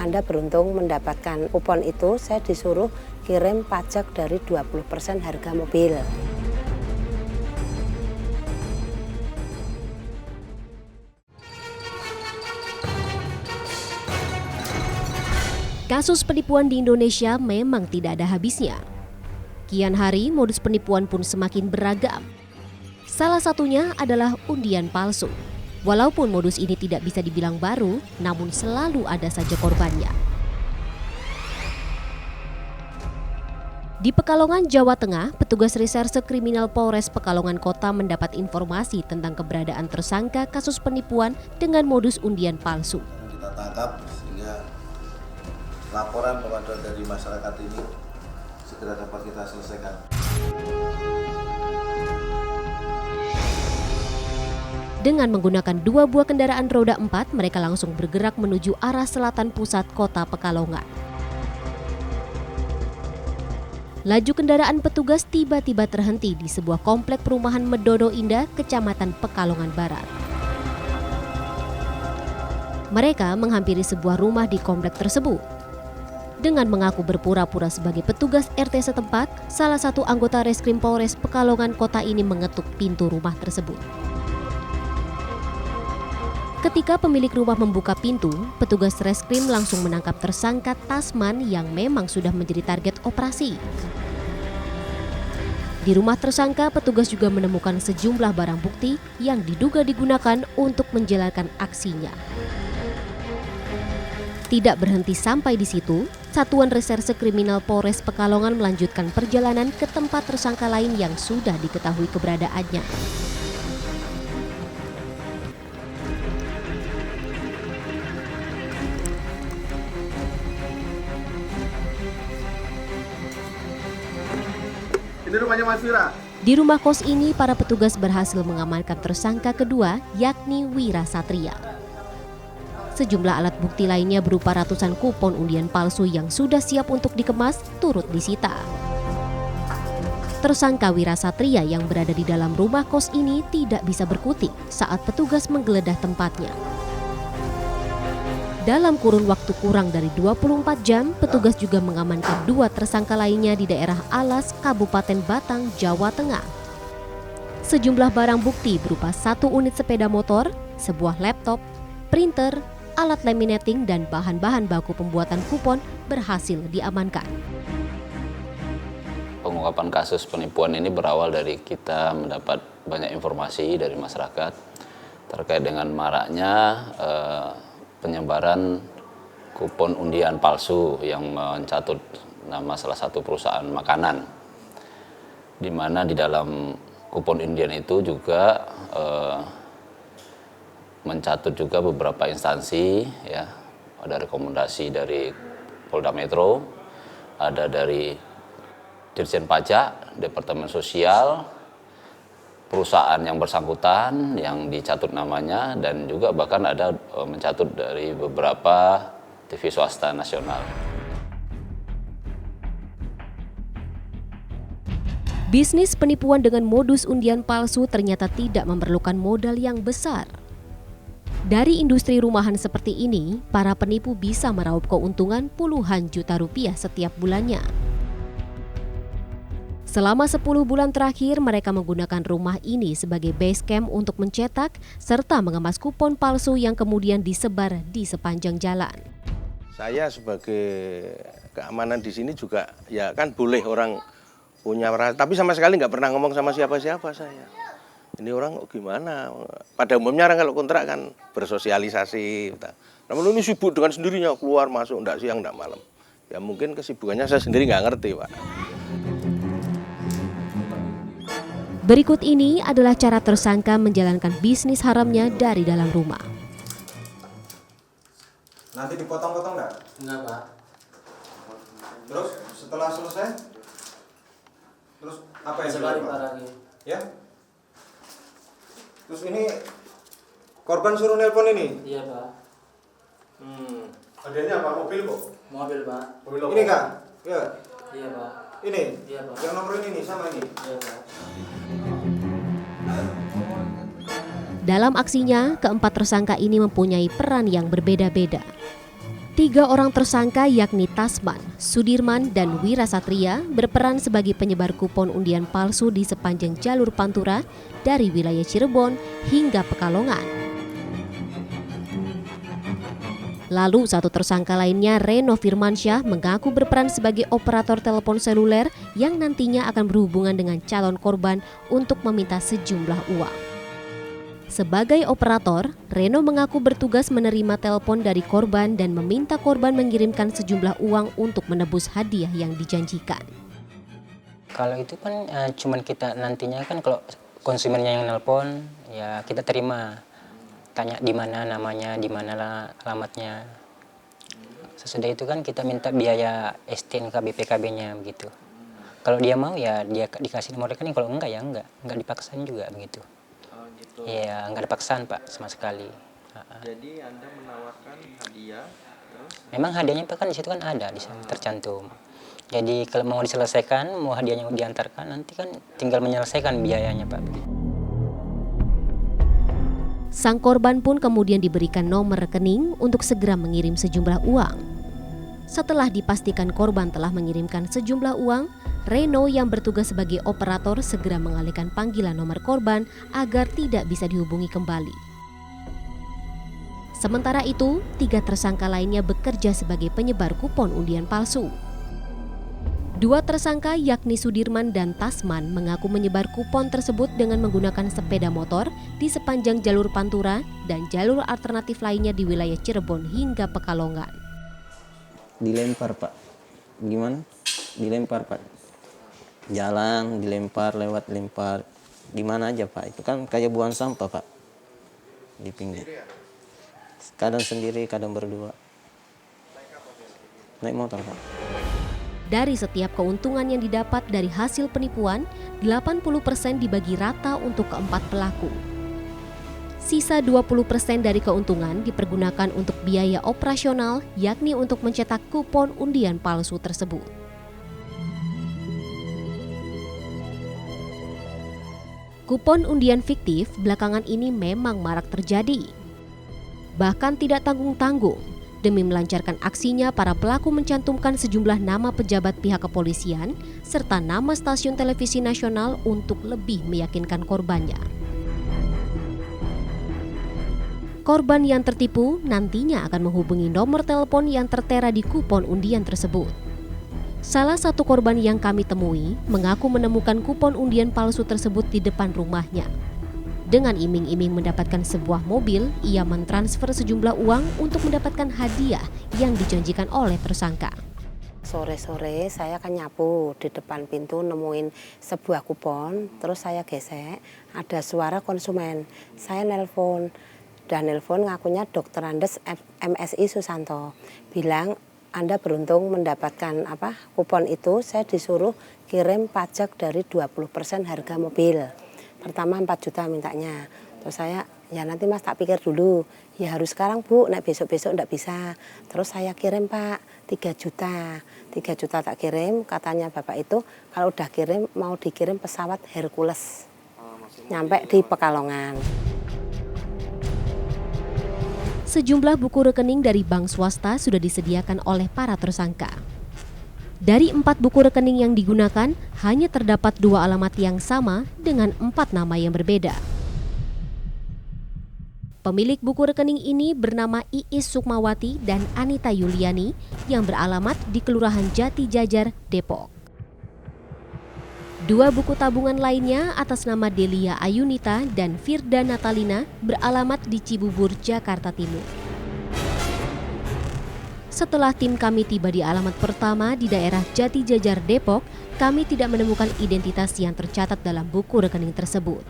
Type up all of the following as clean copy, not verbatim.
Anda beruntung mendapatkan kupon itu, saya disuruh kirim pajak dari 20% harga mobil. Kasus penipuan di Indonesia memang tidak ada habisnya. Kian hari modus penipuan pun semakin beragam. Salah satunya adalah undian palsu. Walaupun modus ini tidak bisa dibilang baru, namun selalu ada saja korbannya. Di Pekalongan, Jawa Tengah, petugas reserse kriminal Polres Pekalongan Kota mendapat informasi tentang keberadaan tersangka kasus penipuan dengan modus undian palsu. Kita tangkap sehingga laporan pengaduan dari masyarakat ini segera dapat kita selesaikan. Dengan menggunakan 2 buah kendaraan roda 4, mereka langsung bergerak menuju arah selatan pusat kota Pekalongan. Laju kendaraan petugas tiba-tiba terhenti di sebuah komplek perumahan Medodo Indah, Kecamatan Pekalongan Barat. Mereka menghampiri sebuah rumah di komplek tersebut. Dengan mengaku berpura-pura sebagai petugas RT setempat, salah satu anggota Reskrim Polres Pekalongan Kota ini mengetuk pintu rumah tersebut. Ketika pemilik rumah membuka pintu, petugas Reskrim langsung menangkap tersangka Tasman yang memang sudah menjadi target operasi. Di rumah tersangka, petugas juga menemukan sejumlah barang bukti yang diduga digunakan untuk menjalankan aksinya. Tidak berhenti sampai di situ, Satuan Reserse Kriminal Polres Pekalongan melanjutkan perjalanan ke tempat tersangka lain yang sudah diketahui keberadaannya. Ini rumahnya Mas Wira. Di rumah kos ini, para petugas berhasil mengamankan tersangka kedua, yakni Wira Satria. Sejumlah alat bukti lainnya berupa ratusan kupon undian palsu yang sudah siap untuk dikemas turut disita. Tersangka Wira Satria yang berada di dalam rumah kos ini tidak bisa berkutik saat petugas menggeledah tempatnya. Dalam kurun waktu kurang dari 24 jam, petugas juga mengamankan 2 tersangka lainnya di daerah Alas, Kabupaten Batang, Jawa Tengah. Sejumlah barang bukti berupa 1 unit sepeda motor, sebuah laptop, printer, alat laminating, dan bahan-bahan baku pembuatan kupon berhasil diamankan. Pengungkapan kasus penipuan ini berawal dari kita mendapat banyak informasi dari masyarakat terkait dengan maraknya penyebaran kupon undian palsu yang mencatut nama salah satu perusahaan makanan, di mana di dalam kupon undian itu juga mencatut juga beberapa instansi, ya, ada rekomendasi dari Polda Metro, ada dari Dirjen Pajak, Departemen Sosial, perusahaan yang bersangkutan yang dicatut namanya, dan juga bahkan ada mencatut dari beberapa TV swasta nasional. Bisnis penipuan dengan modus undian palsu ternyata tidak memerlukan modal yang besar. Dari industri rumahan seperti ini, para penipu bisa meraup keuntungan puluhan juta rupiah setiap bulannya. Selama 10 bulan terakhir, mereka menggunakan rumah ini sebagai base camp untuk mencetak serta mengemas kupon palsu yang kemudian disebar di sepanjang jalan. Saya sebagai keamanan di sini juga, ya kan boleh orang punya, tapi sama sekali nggak pernah ngomong sama siapa-siapa saya. Ini orang gimana? Pada umumnya orang kalau kontrak kan bersosialisasi. Namun ini sibuk dengan sendirinya, keluar masuk, enggak siang, enggak malam. Ya mungkin kesibukannya saya sendiri nggak ngerti, Pak. Berikut ini adalah cara tersangka menjalankan bisnis haramnya dari dalam rumah. Nanti dipotong-potong nggak? Enggak, Pak. Terus setelah selesai? Terus apa yang dilakukan? Lagi. Ya? Terus ini korban suruh nelpon ini? Iya, Pak. Hadiahnya apa? Mobil kok? Mobil, Pak. Mobil ini Kak? Ya. Iya, Pak. Ini? Iya, Pak. Yang nomor ini nih, sama ini? Iya, Pak. Dalam aksinya, keempat tersangka ini mempunyai peran yang berbeda-beda. Tiga orang tersangka yakni Tasman, Sudirman, dan Wira Satria berperan sebagai penyebar kupon undian palsu di sepanjang jalur Pantura dari wilayah Cirebon hingga Pekalongan. Lalu satu tersangka lainnya, Reno Firmansyah, mengaku berperan sebagai operator telepon seluler yang nantinya akan berhubungan dengan calon korban untuk meminta sejumlah uang. Sebagai operator, Reno mengaku bertugas menerima telepon dari korban dan meminta korban mengirimkan sejumlah uang untuk menebus hadiah yang dijanjikan. Kalau itu kan cuman kita nantinya kan kalau konsumennya yang nelpon, ya kita terima. Tanya di mana namanya, di mana alamatnya. Sesudah itu kan kita minta biaya STNK BPKB-nya begitu. Kalau dia mau ya dia dikasih nomor rekening, kalau enggak ya enggak dipaksain juga begitu. Iya, nggak ada paksaan Pak sama sekali. Jadi Anda menawarkan hadiah, terus? Memang hadiahnya Pak kan di situ kan ada, di sana tercantum. Jadi kalau mau diselesaikan, mau hadiahnya diantarkan, nanti kan tinggal menyelesaikan biayanya Pak. Sang korban pun kemudian diberikan nomor rekening untuk segera mengirim sejumlah uang. Setelah dipastikan korban telah mengirimkan sejumlah uang, Reno yang bertugas sebagai operator segera mengalihkan panggilan nomor korban agar tidak bisa dihubungi kembali. Sementara itu, tiga tersangka lainnya bekerja sebagai penyebar kupon undian palsu. Dua tersangka yakni Sudirman dan Tasman mengaku menyebar kupon tersebut dengan menggunakan sepeda motor di sepanjang jalur Pantura dan jalur alternatif lainnya di wilayah Cirebon hingga Pekalongan. Dilempar Pak, gimana? Dilempar Pak. Jalan dilempar, lewat lempar, di mana aja Pak. Itu kan kayak buang sampah Pak di pinggir. Kadang sendiri, kadang berdua. Naik motor Pak. Dari setiap keuntungan yang didapat dari hasil penipuan, 80% dibagi rata untuk keempat pelaku. Sisa 20% dari keuntungan dipergunakan untuk biaya operasional, yakni untuk mencetak kupon undian palsu tersebut. Kupon undian fiktif belakangan ini memang marak terjadi. Bahkan tidak tanggung-tanggung, demi melancarkan aksinya para pelaku mencantumkan sejumlah nama pejabat pihak kepolisian serta nama stasiun televisi nasional untuk lebih meyakinkan korbannya. Korban yang tertipu nantinya akan menghubungi nomor telepon yang tertera di kupon undian tersebut. Salah satu korban yang kami temui mengaku menemukan kupon undian palsu tersebut di depan rumahnya. Dengan iming-iming mendapatkan sebuah mobil, ia mentransfer sejumlah uang untuk mendapatkan hadiah yang dijanjikan oleh tersangka. Sore-sore saya kan nyapu di depan pintu nemuin sebuah kupon, terus saya gesek, ada suara konsumen. Saya nelpon, dan nelpon ngakunya Dr. Andes MSI Susanto, bilang Anda beruntung mendapatkan kupon itu. Saya disuruh kirim pajak dari 20% harga mobil. Pertama 4 juta mintanya. Terus saya, ya nanti Mas tak pikir dulu. Ya harus sekarang Bu, nek besok-besok enggak bisa. Terus saya kirim Pak 3 juta. 3 juta tak kirim, katanya Bapak itu kalau udah kirim mau dikirim pesawat Hercules. Nyampe di Pekalongan. Sejumlah buku rekening dari bank swasta sudah disediakan oleh para tersangka. Dari 4 buku rekening yang digunakan, hanya terdapat 2 alamat yang sama dengan 4 nama yang berbeda. Pemilik buku rekening ini bernama Iis Sukmawati dan Anita Yuliani yang beralamat di Kelurahan Jati Jajar, Depok. 2 buku tabungan lainnya atas nama Delia Ayunita dan Firda Natalina beralamat di Cibubur, Jakarta Timur. Setelah tim kami tiba di alamat pertama di daerah Jati Jajar, Depok, kami tidak menemukan identitas yang tercatat dalam buku rekening tersebut.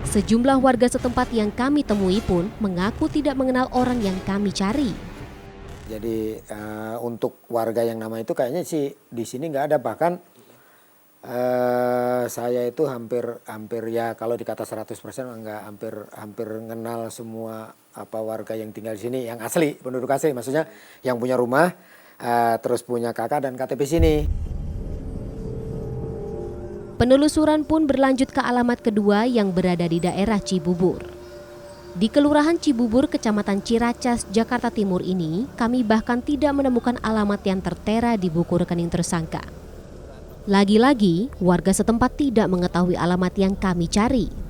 Sejumlah warga setempat yang kami temui pun mengaku tidak mengenal orang yang kami cari. Jadi untuk warga yang nama itu kayaknya sih di sini nggak ada, bahkan saya itu hampir ya kalau dikata 100% enggak, hampir mengenal semua warga yang tinggal di sini yang asli, penduduk asli, maksudnya yang punya rumah terus punya KK dan KTP sini. Penelusuran pun berlanjut ke alamat kedua yang berada di daerah Cibubur. Di Kelurahan Cibubur, Kecamatan Ciracas, Jakarta Timur ini, kami bahkan tidak menemukan alamat yang tertera di buku rekening tersangka. Lagi-lagi, warga setempat tidak mengetahui alamat yang kami cari.